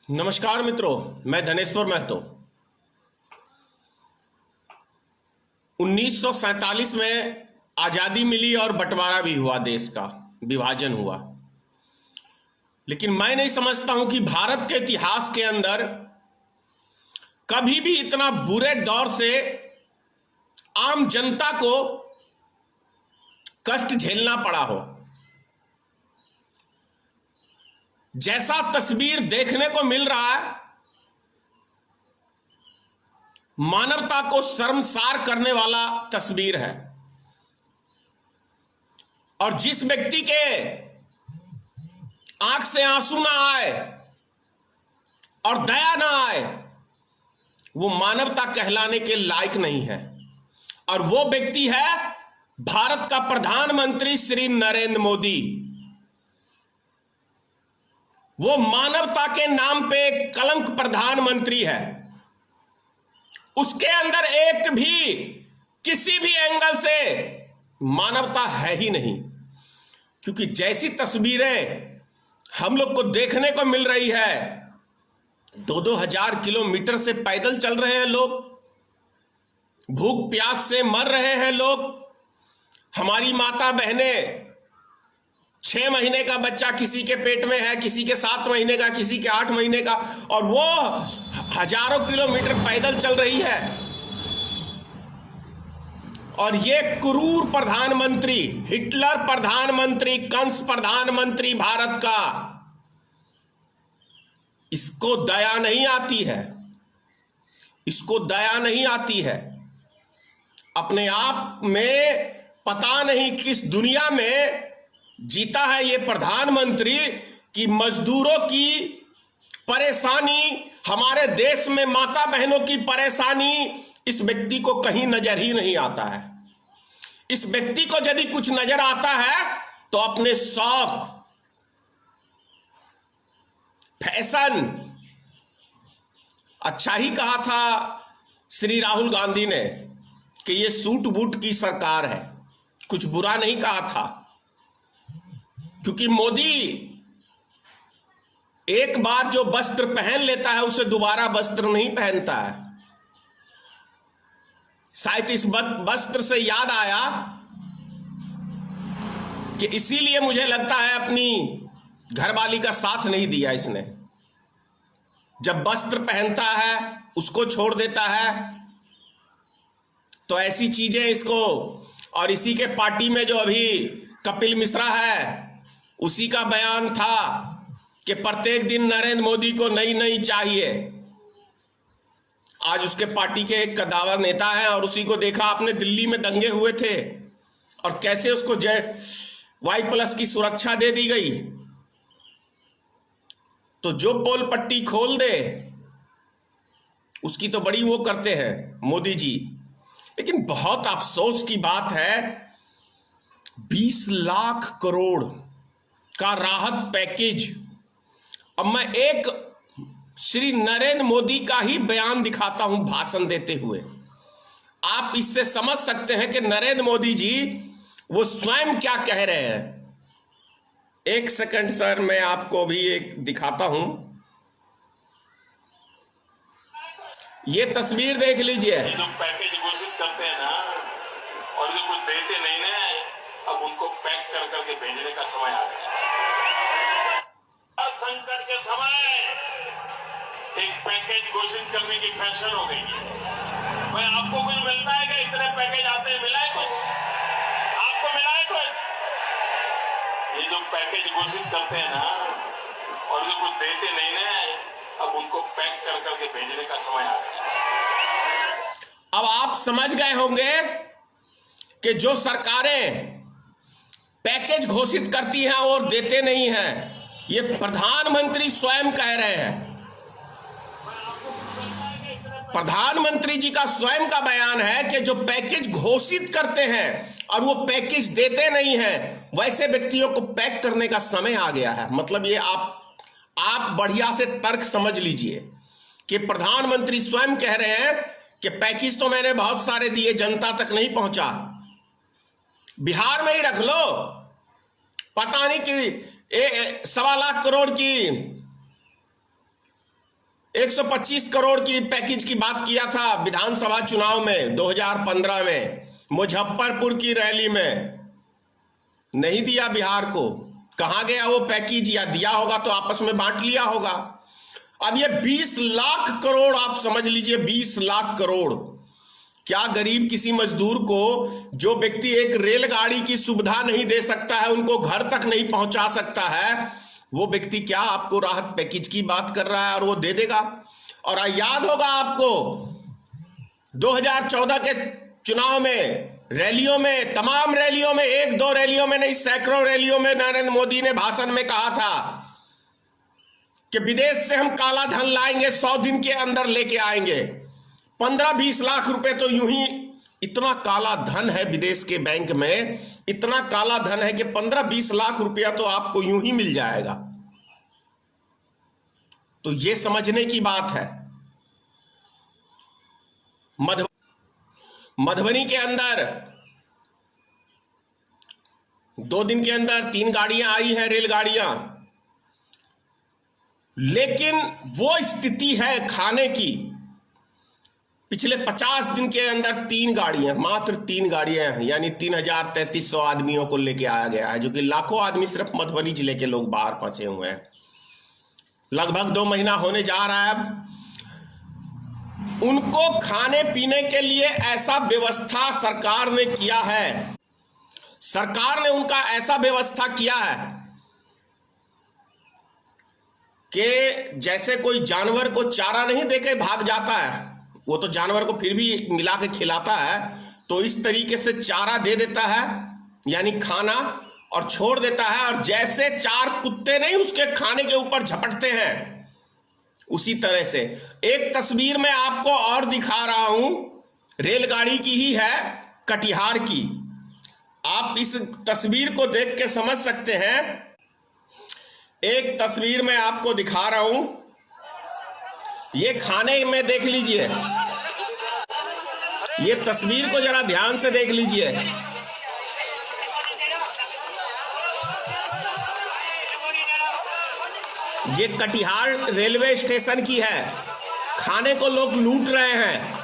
नमस्कार मित्रों, मैं धनेश्वर महतो। 1947 में आज़ादी मिली और बंटवारा भी हुआ, देश का विभाजन हुआ। लेकिन मैं नहीं समझता हूं कि भारत के इतिहास के अंदर कभी भी इतना बुरे दौर से आम जनता को कष्ट झेलना पड़ा हो। जैसा तस्वीर देखने को मिल रहा है, मानवता को शर्मसार करने वाला तस्वीर है। और जिस व्यक्ति के आंख से आंसू ना आए और दया ना आए, वो मानवता कहलाने के लायक नहीं है। और वो व्यक्ति है भारत का प्रधानमंत्री श्री नरेंद्र मोदी। वो मानवता के नाम पे एक कलंक प्रधानमंत्री है। उसके अंदर एक भी किसी भी एंगल से मानवता है ही नहीं। क्योंकि जैसी तस्वीरें हम लोग को देखने को मिल रही है, 2-2 हजार किलोमीटर से पैदल चल रहे हैं लोग, भूख प्यास से मर रहे हैं लोग। हमारी माता बहनें, 6 महीने का बच्चा किसी के पेट में है, किसी के 7 महीने का, किसी के 8 महीने का, और वो हजारों किलोमीटर पैदल चल रही है। और ये क्रूर प्रधानमंत्री, हिटलर प्रधानमंत्री, कंस प्रधानमंत्री भारत का, इसको दया नहीं आती है। इसको दया नहीं आती है। अपने आप में पता नहीं किस दुनिया में जीता है ये प्रधानमंत्री कि मजदूरों की परेशानी, हमारे देश में माता बहनों की परेशानी इस व्यक्ति को कहीं नजर ही नहीं आता है। इस व्यक्ति को यदि कुछ नजर आता है तो अपने शौक, फैशन, अच्छा ही कहा था श्री राहुल गांधी ने कि ये सूट बूट की सरकार है, कुछ बुरा नहीं कहा था। क्योंकि मोदी एक बार जो वस्त्र पहन लेता है उसे दोबारा वस्त्र नहीं पहनता है। शायद इस वस्त्र से याद आया कि इसीलिए मुझे लगता है अपनी घरवाली का साथ नहीं दिया इसने। जब वस्त्र पहनता है उसको छोड़ देता है, तो ऐसी चीजें इसको। और इसी के पार्टी में जो अभी कपिल मिश्रा है, उसी का बयान था कि प्रत्येक दिन नरेंद्र मोदी को नई नई चाहिए। आज उसके पार्टी के एक कदावर नेता है, और उसी को देखा आपने, दिल्ली में दंगे हुए थे और कैसे उसको Y+ की सुरक्षा दे दी गई। तो जो पोल पट्टी खोल दे उसकी तो बड़ी वो करते हैं मोदी जी। लेकिन बहुत अफसोस की बात है, 20 लाख करोड़ का राहत पैकेज। अब मैं एक श्री नरेंद्र मोदी का ही बयान दिखाता हूं भाषण देते हुए। आप इससे समझ सकते हैं कि नरेंद्र मोदी जी वो स्वयं क्या कह रहे हैं। एक सेकंड सर, मैं आपको भी एक दिखाता हूं। ये तस्वीर देख लीजिए। ये जो पैकेज घोषित करते हैं ना, और जो कुछ देते नहीं ना, अब उनको पैक कर करके भेजने का समय आ गया। संकट के समय एक पैकेज घोषित करने की फैशन हो गई है। भाई आपको कुछ मिलता है कि इतने पैकेज आते हैं? मिला है कुछ? आपको मिला है कुछ? ये जो पैकेज घोषित करते हैं ना, और जो कुछ देते नहीं ना, अब उनको पैक कर करके भेजने का समय आ गया। अब आप समझ गए होंगे कि जो सरकारें पैकेज घोषित करती हैं और देते नहीं हैं, ये प्रधानमंत्री स्वयं कह रहे हैं। प्रधानमंत्री जी का स्वयं का बयान है कि जो पैकेज घोषित करते हैं और वो पैकेज देते नहीं हैं, वैसे व्यक्तियों को पैक करने का समय आ गया है। मतलब ये आप बढ़िया से तर्क समझ लीजिए कि प्रधानमंत्री स्वयं कह रहे हैं कि पैकेज तो मैंने बहुत सारे दिए, जनता तक नहीं पहुंचा। बिहार में ही रख लो, पता नहीं कि 1.25 लाख करोड़ की 125 करोड़ की पैकेज की बात किया था विधानसभा चुनाव में 2015 में, मुजफ्फरपुर की रैली में। नहीं दिया बिहार को। कहां गया वो पैकेज? या दिया होगा तो आपस में बांट लिया होगा। अब ये 20 लाख करोड़, आप समझ लीजिए 20 लाख करोड़। क्या गरीब किसी मजदूर को, जो व्यक्ति एक रेलगाड़ी की सुविधा नहीं दे सकता है, उनको घर तक नहीं पहुंचा सकता है, वो व्यक्ति क्या आपको राहत पैकेज की बात कर रहा है और वो दे देगा? और याद होगा आपको 2014 के चुनाव में, रैलियों में, तमाम रैलियों में, एक दो रैलियों में नहीं सैकड़ों रैलियों में नरेंद्र मोदी ने भाषण में कहा था कि विदेश से हम काला धन लाएंगे, 100 दिन के अंदर लेके आएंगे। 15-20 लाख रुपए तो यूं ही, इतना काला धन है विदेश के बैंक में, इतना काला धन है कि 15-20 लाख रुपया तो आपको यूं ही मिल जाएगा। तो यह समझने की बात है। मधुबनी के अंदर 2 दिन के अंदर 3 गाड़ियां आई हैं, रेलगाड़ियां, लेकिन वो स्थिति है खाने की। पिछले 50 दिन के अंदर 3 गाड़ियां, मात्र 3 गाड़ियां हैं, यानी 3,3300 आदमियों को लेके आया गया है, जो कि लाखों आदमी सिर्फ मधुबनी जिले के लोग बाहर फंसे हुए हैं। लगभग 2 महीना होने जा रहा है। अब उनको खाने पीने के लिए ऐसा व्यवस्था सरकार ने किया है, सरकार ने उनका ऐसा व्यवस्था किया है कि जैसे कोई जानवर को चारा नहीं देके भाग जाता है, वो तो जानवर को फिर भी मिला के खिलाता है, तो इस तरीके से चारा दे देता है, यानी खाना, और छोड़ देता है। और जैसे 4 कुत्ते नहीं उसके खाने के ऊपर झपटते हैं, उसी तरह से। एक तस्वीर में आपको और दिखा रहा हूं, रेलगाड़ी की ही है, कटिहार की। आप इस तस्वीर को देख के समझ सकते हैं। एक तस्वीर में आपको दिखा रहा हूं, ये खाने में देख लीजिए, ये तस्वीर को जरा ध्यान से देख लीजिए। ये कटिहार रेलवे स्टेशन की है, खाने को लोग लूट रहे हैं।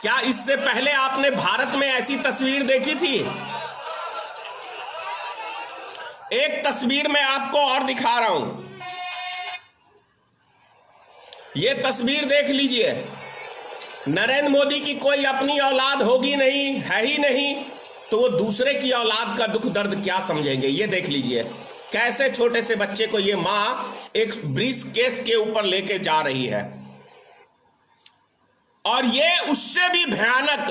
क्या इससे पहले आपने भारत में ऐसी तस्वीर देखी थी? एक तस्वीर मैं आपको और दिखा रहा हूं, ये तस्वीर देख लीजिए। नरेंद्र मोदी की कोई अपनी औलाद होगी नहीं, है ही नहीं, तो वो दूसरे की औलाद का दुख दर्द क्या समझेंगे? ये देख लीजिए कैसे छोटे से बच्चे को ये मां एक ब्रीफ केस के ऊपर लेके जा रही है। और ये उससे भी भयानक,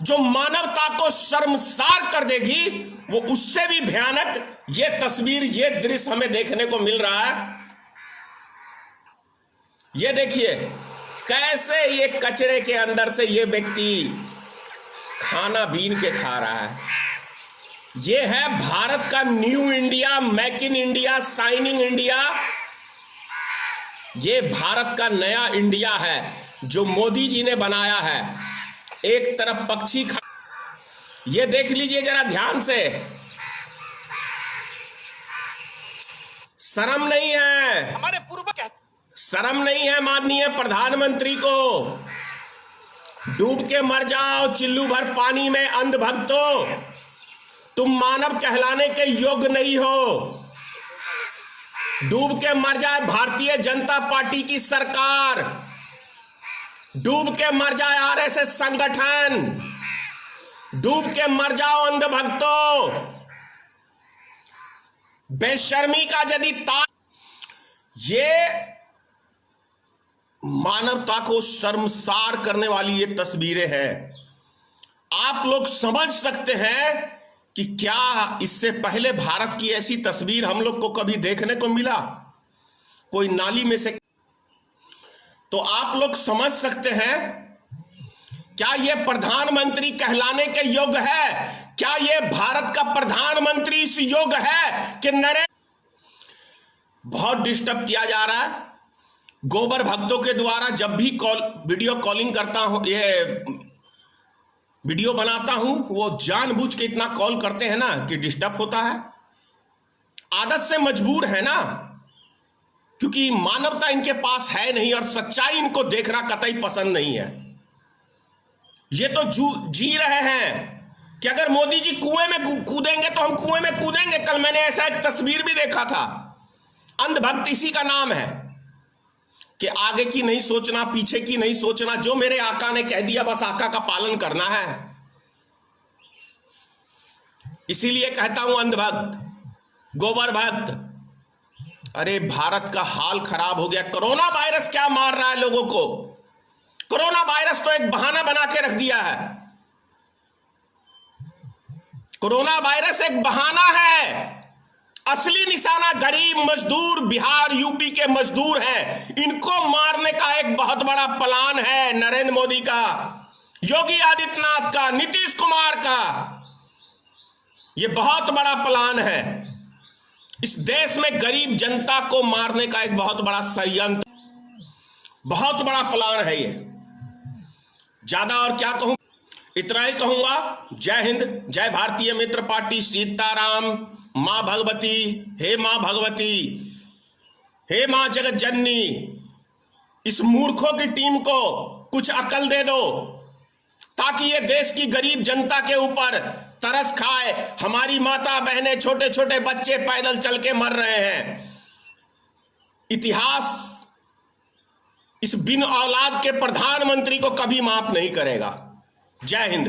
जो मानवता को शर्मसार कर देगी, वो उससे भी भयानक ये तस्वीर, ये दृश्य हमें देखने को मिल रहा है। ये देखिए कैसे ये कचरे के अंदर से ये व्यक्ति खाना बीन के खा रहा है। ये है भारत का new India, make in India, shining India. ये भारत का नया इंडिया है जो मोदी जी ने बनाया है। एक तरफ पक्षी खा, ये देख लीजिए जरा ध्यान से, शर्म नहीं है, हमारे पूर्व शर्म नहीं है माननीय प्रधानमंत्री को। डूब के मर जाओ चिल्लू भर पानी में अंधभक्तों, तुम मानव कहलाने के योग्य नहीं हो। डूब के मर जाए भारतीय जनता पार्टी की सरकार, डूब के मर जाए आरएसएस संगठन, डूब के मर जाओ अंधभक्तों। बेशर्मी का यदि ये मानवता को शर्मसार करने वाली ये तस्वीरें हैं। आप लोग समझ सकते हैं कि क्या इससे पहले भारत की ऐसी तस्वीर हम लोग को कभी देखने को मिला, कोई नाली में से? तो आप लोग समझ सकते हैं क्या ये प्रधानमंत्री कहलाने के योग्य है? क्या ये भारत का प्रधानमंत्री इस योग्य है कि बहुत डिस्टर्ब किया जा रहा है गोबर भक्तों के द्वारा। जब भी वीडियो कॉलिंग करता हूं, ये वीडियो बनाता हूं, वो जानबूझ के इतना कॉल करते हैं ना कि डिस्टर्ब होता है। आदत से मजबूर है ना। क्योंकि मानवता इनके पास है नहीं और सच्चाई इनको देखना कतई पसंद नहीं है। ये तो जी रहे हैं कि अगर मोदी जी कुएं में कूदेंगे तो हम कुएं में कूदेंगे। कल मैंने ऐसा एक तस्वीर भी देखा था। अंधभक्त इसी का नाम है कि आगे की नहीं सोचना, पीछे की नहीं सोचना, जो मेरे आका ने कह दिया बस आका का पालन करना है। इसीलिए कहता हूं अंधभक्त, गोबर भक्त, अरे भारत का हाल खराब हो गया। कोरोना वायरस क्या मार रहा है लोगों को? कोरोना वायरस तो एक बहाना बना के रख दिया है। कोरोना वायरस एक बहाना है। असली निशाना गरीब मजदूर, बिहार यूपी के मजदूर हैं। इनको मारने का एक बहुत बड़ा प्लान है नरेंद्र मोदी का, योगी आदित्यनाथ का, नीतीश कुमार का। यह बहुत बड़ा प्लान है। इस देश में गरीब जनता को मारने का एक बहुत बड़ा षड्यंत्र, बहुत बड़ा प्लान है ये। ज्यादा और क्या कहूं, इतना ही कहूंगा। जय हिंद, जय भारतीय मित्र पार्टी, सीताराम, मां भगवती, हे मां भगवती, हे मां जगत जननी, इस मूर्खों की टीम को कुछ अकल दे दो ताकि ये देश की गरीब जनता के ऊपर तरस खाए। हमारी माता बहनें, छोटे छोटे बच्चे पैदल चल के मर रहे हैं। इतिहास इस बिन औलाद के प्रधानमंत्री को कभी माफ नहीं करेगा। जय हिंद।